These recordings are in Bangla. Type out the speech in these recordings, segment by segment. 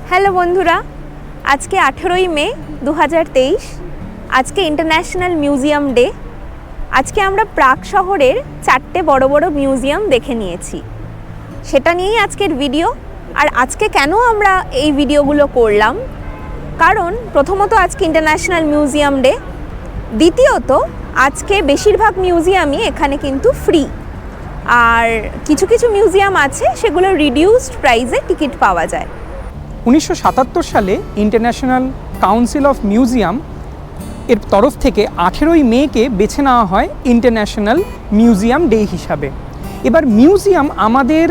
হ্যালো বন্ধুরা, আজকে 18ই মে 2023। আজকে ইন্টারন্যাশনাল মিউজিয়াম ডে। আজকে আমরা প্রাগ শহরের 4টে বড় বড় মিউজিয়াম দেখে নিয়েছি, সেটা নিয়েই আজকের ভিডিও। আর আজকে কেন আমরা এই ভিডিওগুলো করলাম, কারণ প্রথমত আজকে ইন্টারন্যাশনাল মিউজিয়াম ডে, দ্বিতীয়ত আজকে বেশিরভাগ মিউজিয়ামই এখানে কিন্তু ফ্রি, আর কিছু কিছু মিউজিয়াম আছে সেগুলো রিডিউসড প্রাইসে টিকিট পাওয়া যায়। 1977 সালে ইন্টারন্যাশনাল কাউন্সিল অফ মিউজিয়াম এর তরফ থেকে 18ই মেকে বেছে নেওয়া হয় ইন্টারন্যাশনাল মিউজিয়াম ডে হিসাবে। এবার মিউজিয়াম আমাদের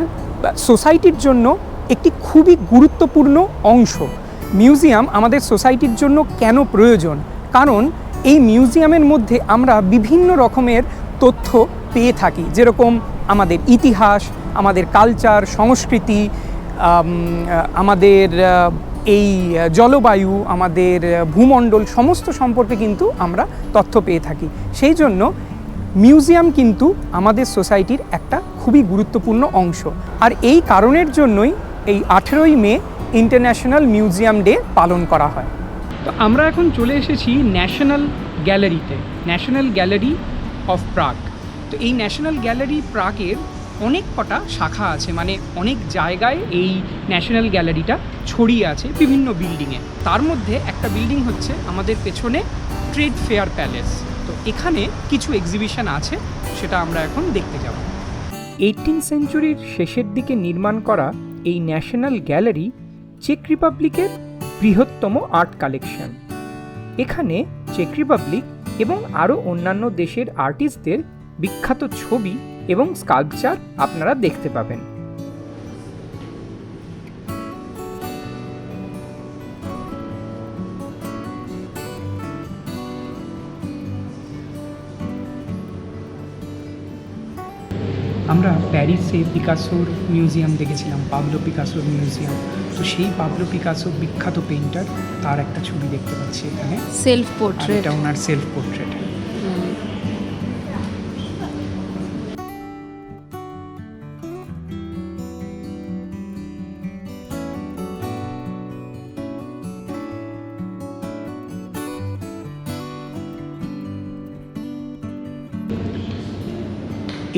সোসাইটির জন্য একটি খুবই গুরুত্বপূর্ণ অংশ। মিউজিয়াম আমাদের সোসাইটির জন্য কেন প্রয়োজন? কারণ এই মিউজিয়ামের মধ্যে আমরা বিভিন্ন রকমের তথ্য পেয়ে থাকি, যেরকম আমাদের ইতিহাস, আমাদের কালচার, সংস্কৃতি, আমাদের এই জলবায়ু, আমাদের ভূমণ্ডল সমস্ত সম্পর্কে কিন্তু আমরা তথ্য পেয়ে থাকি। সেই জন্য মিউজিয়াম কিন্তু আমাদের সোসাইটির একটা খুবই গুরুত্বপূর্ণ অংশ। আর এই কারণের জন্যই এই 18ই মে ইন্টারন্যাশনাল মিউজিয়াম ডে পালন করা হয়। তো আমরা এখন চলে এসেছি ন্যাশনাল গ্যালারিতে, ন্যাশনাল গ্যালারি অফ প্রাগ। তো এই ন্যাশনাল গ্যালারি প্রাগের অনেক কটা শাখা আছে, মানে অনেক জায়গায় এই ন্যাশনাল গ্যালারিটা ছড়িয়ে আছে বিভিন্ন বিল্ডিংয়ে। তার মধ্যে একটা বিল্ডিং হচ্ছে আমাদের পেছনে ট্রেড ফেয়ার প্যালেস। তো এখানে কিছু এক্সিবিশন আছে, সেটা আমরা এখন দেখতে যাব। 18th সেঞ্চুরির শেষের দিকে নির্মাণ করা এই ন্যাশনাল গ্যালারি চেক রিপাবলিকের বৃহত্তম আর্ট কালেকশন। এখানে চেক রিপাবলিক এবং আরও অন্যান্য দেশের আর্টিস্টদের বিখ্যাত ছবি এবং স্কাল্পচার আপনারা দেখতে পাবেন। আমরা প্যারিসে পিকাসোর মিউজিয়াম দেখেছিলাম, পাবলো পিকাসোর মিউজিয়াম। তো সেই পাবলো পিকাসো বিখ্যাত পেইন্টার, তার একটা ছবি দেখতে পাচ্ছি এখানে, সেলফ পোর্ট্রেট। এটা ওনার সেলফ পোর্ট্রেট।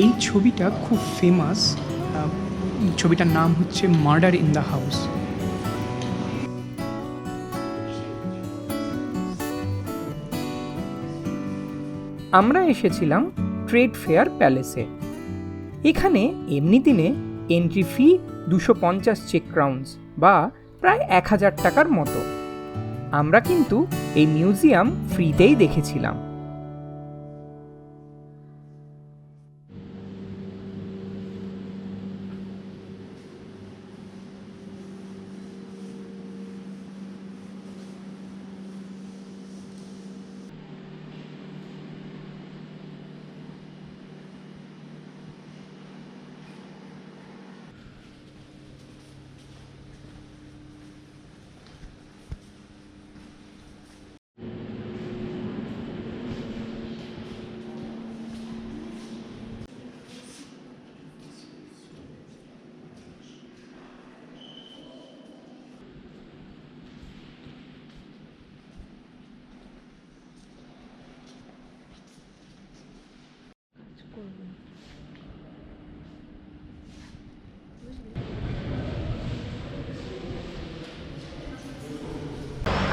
এই ছবিটা খুব ফেমাস, ছবিটার নাম হচ্ছে মার্ডার ইন দ্য হাউস। আমরা এসেছিলাম ট্রেড ফেয়ার প্যালেসে। এখানে এমনি দিনে এন্ট্রি ফি 250 চেক ক্রাউন্স বা প্রায় 1000 টাকার মতো। আমরা কিন্তু এই মিউজিয়াম ফ্রিতেই দেখেছিলাম।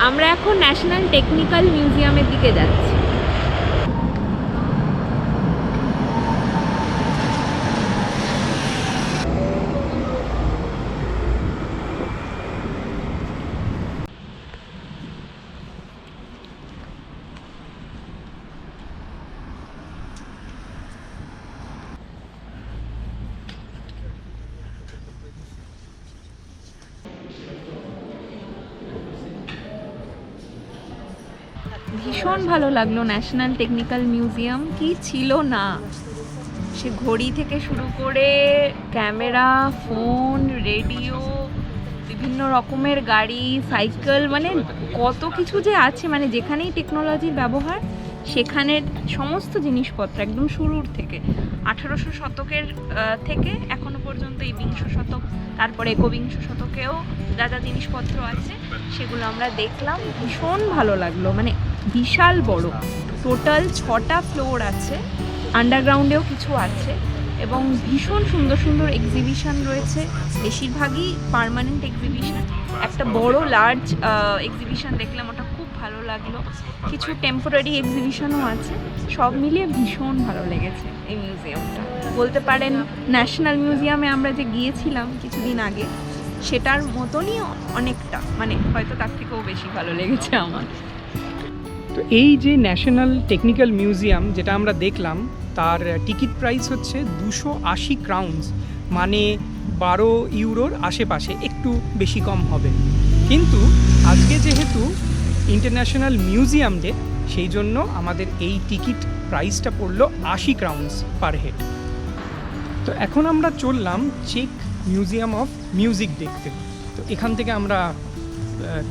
আমরা এখন ন্যাশনাল টেকনিক্যাল মিউজিয়ামের দিকে যাচ্ছি। ভীষণ ভালো লাগলো ন্যাশনাল টেকনিক্যাল মিউজিয়াম। কি ছিল না, সে ঘড়ি থেকে শুরু করে ক্যামেরা, ফোন, রেডিও, বিভিন্ন রকমের গাড়ি, সাইকেল, মানে কত কিছু যে আছে, মানে যেখানেই টেকনোলজির ব্যবহার সেখানের সমস্ত জিনিসপত্র একদম শুরুর থেকে 1800 শতকের থেকে এখনো পর্যন্ত পর্যন্ত এই বিংশ শতক, তারপরে একবিংশ শতকেও যা যা জিনিসপত্র আছে সেগুলো আমরা দেখলাম। ভীষণ ভালো লাগলো, মানে বিশাল বড়, টোটাল 6টা ফ্লোর আছে, আন্ডারগ্রাউন্ডেও কিছু আছে এবং ভীষণ সুন্দর সুন্দর এক্সিবিশন রয়েছে, বেশিরভাগই পার্মানেন্ট এক্সিবিশন। একটা বড় লার্জ এক্সিবিশন দেখলাম, ওটা খুব ভালো লাগলো। কিছু টেম্পোরারি এক্সিবিশনও আছে, সব মিলিয়ে ভীষণ ভালো লেগেছে এই মিউজিয়ামটা। বলতে পারেন ন্যাশনাল মিউজিয়ামে আমরা যে গিয়েছিলাম কিছুদিন আগে, সেটার মতনই অনেকটা, মানে হয়তো তার থেকেও বেশি ভালো লেগেছে আমার। তো এই যে ন্যাশনাল টেকনিক্যাল মিউজিয়াম যেটা আমরা দেখলাম, তার টিকিট প্রাইস হচ্ছে 280 ক্রাউনস, মানে 12 ইউরোর আশেপাশে, একটু বেশি কম হবে। কিন্তু আজকে যেহেতু ইন্টারন্যাশনাল মিউজিয়াম ডে, সেই জন্য আমাদের এই টিকিট প্রাইসটা পড়লো 80 ক্রাউনস পার হেড। তো এখন আমরা চললাম চেক মিউজিয়াম অফ মিউজিক দেখতে। তো এখান থেকে আমরা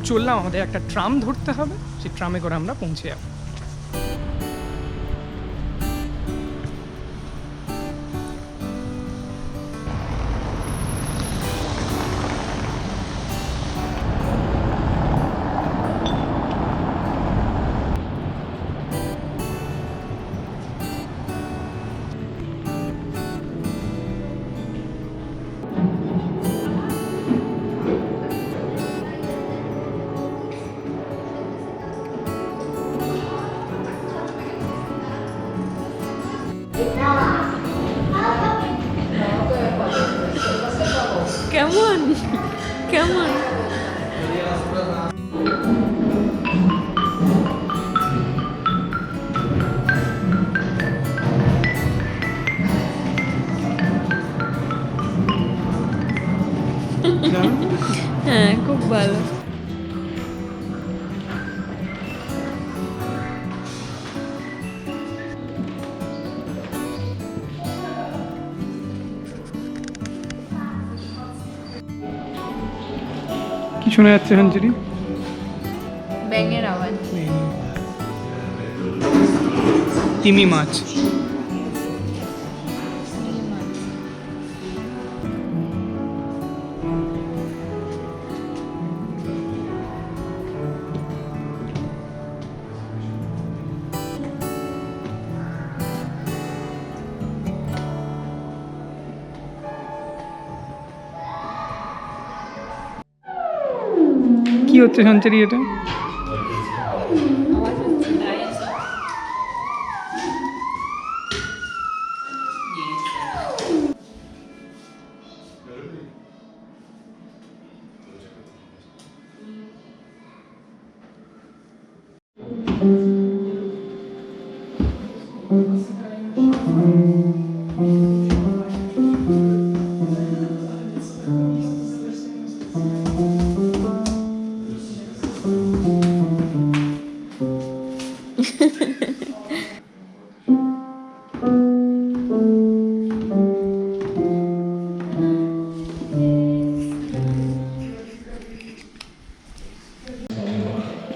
চললাম, আমাদের একটা ট্রাম ধরতে হবে, সেই ট্রামে করে আমরা পৌঁছে যাব। কেমন কেমন হ্যাঁ, খুব ভালো। কি শোনা যাচ্ছে হাঞ্জরি? ব্যাঙের আওয়াজ। তিমি মাছ। কি হচ্ছে সঞ্চারী এটা?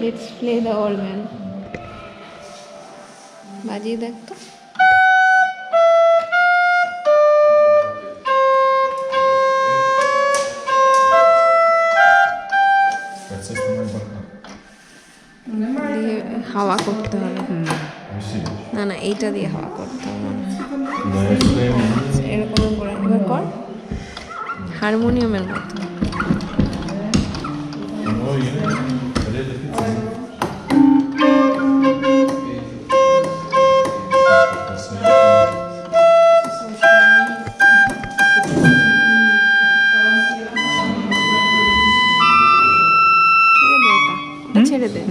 Let's play the old man. বাজিয়ে দেখ তো। দিয়ে হাওয়া করতে হবে। না না, এইটা দিয়ে হাওয়া করতে হবে। এরকম করে এবার কর, হারমোনিয়ামের মতো। ছেড়ে দে।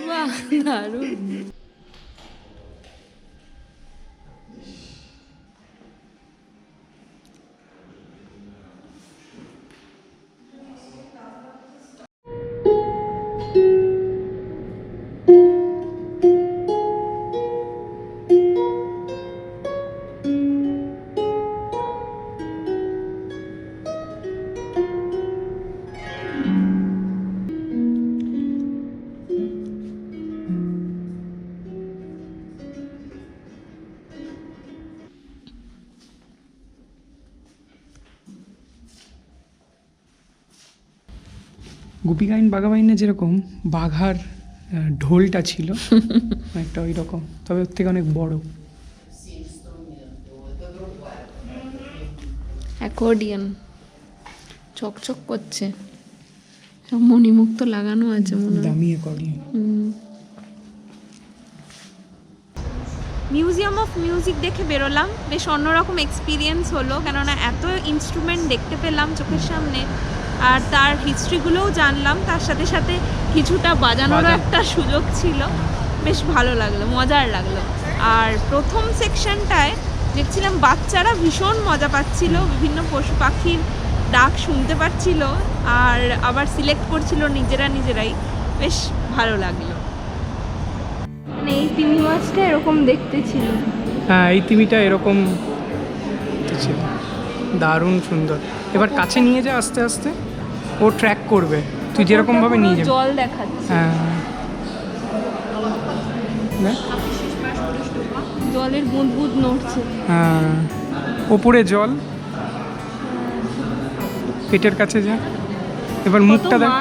বাহ, দারুণ। গোপী গাইন বাঘাবাইনে যেরকম বাঘার ঢোলটা ছিল একটা ওই রকম, তবে ওর থেকে অনেক বড়। অ্যাকর্ডিয়ন চকচক করছে, সব মণিমুক্ত লাগানো আছে মনে হয়। দামি অ্যাকর্ডিয়ন। মিউজিয়াম অফ মিউজিক দেখে বেরোলাম, বেশ অন্যরকম এক্সপিরিয়েন্স হলো, কেননা এত ইনস্ট্রুমেন্ট দেখতে পেলাম চোখের সামনে, আর তার হিস্ট্রিগুলোও জানলাম, তার সাথে সাথে কিছুটা বাজানোরও একটা সুযোগ ছিল। বেশ ভালো লাগলো, মজার লাগলো। আর প্রথম সেকশনটায় দেখছিলাম বাচ্চারা ভীষণ মজা পাচ্ছিল, বিভিন্ন পশু পাখির ডাক শুনতে পাচ্ছিল, আর আবার সিলেক্ট করছিল নিজেরাই। বেশ ভালো লাগলো। মানে এই তিমি মাছটা এরকম দেখতে ছিল। হ্যাঁ, এই তিমিটা এরকম ছিল, দারুণ সুন্দর। এবার কাছে নিয়ে যা, আস্তে আস্তে ও ট্র্যাক করবে, তুই যেরকম ভাবে নিয়ে যাবি। জল দেখাচ্ছে, হ্যাঁ, জলের বুঁদ বুঁদ নড়ছে। হ্যাঁ, ওপরে জল, পেটের কাছে যা। এবার মুখটা দেখ,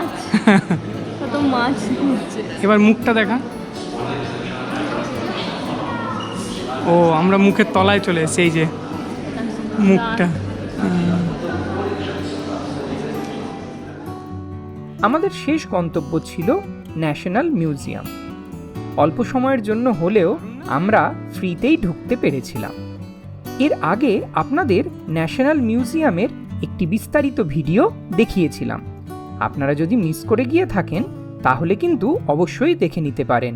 কত মাছ ঘুরছে। এবার মুখটা দেখা। ও, আমরা মুখের তলায় চলে এসেছি, এই যে মুখটা। আমাদের শেষ গন্তব্য ছিল ন্যাশনাল মিউজিয়াম। অল্প সময়ের জন্য হলেও আমরা ফ্রিতেই ঢুকতে পেরেছিলাম। এর আগে আপনাদের ন্যাশনাল মিউজিয়ামের একটি বিস্তারিত ভিডিও দেখিয়েছিলাম। আপনারা যদি মিস করে গিয়ে থাকেন তাহলে কিন্তু অবশ্যই দেখে নিতে পারেন।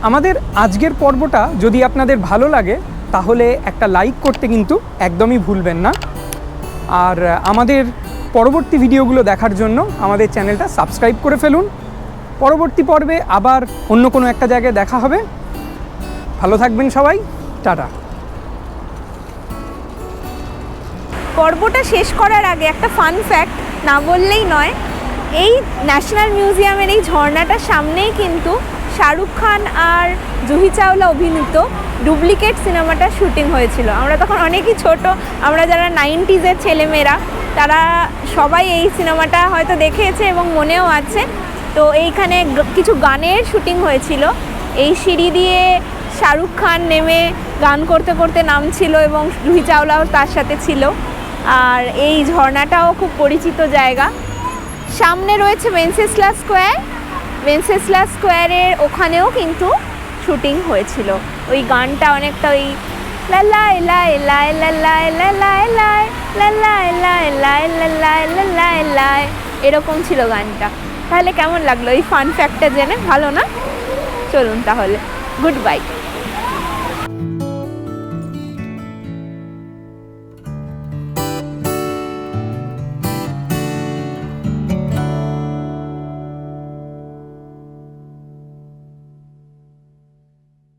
আমাদের আজকের পর্বটা যদি আপনাদের ভালো লাগে তাহলে একটা লাইক করতে কিন্তু একদমই ভুলবেন না। আর আমাদের পরবর্তী ভিডিওগুলো দেখার জন্য আমাদের চ্যানেলটা সাবস্ক্রাইব করে ফেলুন। পরবর্তী পর্বে আবার অন্য কোনো একটা জায়গায় দেখা হবে। ভালো থাকবেন সবাই, টাটা। পর্বটা শেষ করার আগে একটা ফান ফ্যাক্ট না বললেই নয়। এই ন্যাশনাল মিউজিয়ামের এই ঝর্ণাটার সামনেই কিন্তু শাহরুখ খান আর জুহি চাওলা অভিনীত ডুপ্লিকেট সিনেমাটা শুটিং হয়েছিল। আমরা তখন অনেকই ছোট, আমরা যারা 90s-এর ছেলেমেয়েরা তারা সবাই এই সিনেমাটা হয়তো দেখেছে এবং মনেও আছে। তো এইখানে কিছু গানের শুটিং হয়েছিল। এই সিঁড়ি দিয়ে শাহরুখ খান নেমে গান করতে করতে নামছিল এবং জুহি চাওলাও তার সাথে ছিল। আর এই ঝর্ণাটাও খুব পরিচিত জায়গা। সামনে রয়েছে ওয়েন্সেসলাস স্কোয়ার। ওয়েন্সেসলাস স্কোয়ারের ওখানেও কিন্তু শুটিং হয়েছিল। ওই গানটা অনেকটা ওই লালাই লাই লাই লালাই লালাই লাই লালাই লাই লাই লালাই লালাই লাই এরকম ছিল গানটা। তাহলে কেমন লাগলো এই ফান ফ্যাক্টটা জেনে? ভালো না? চলুন তাহলে, গুড বাই।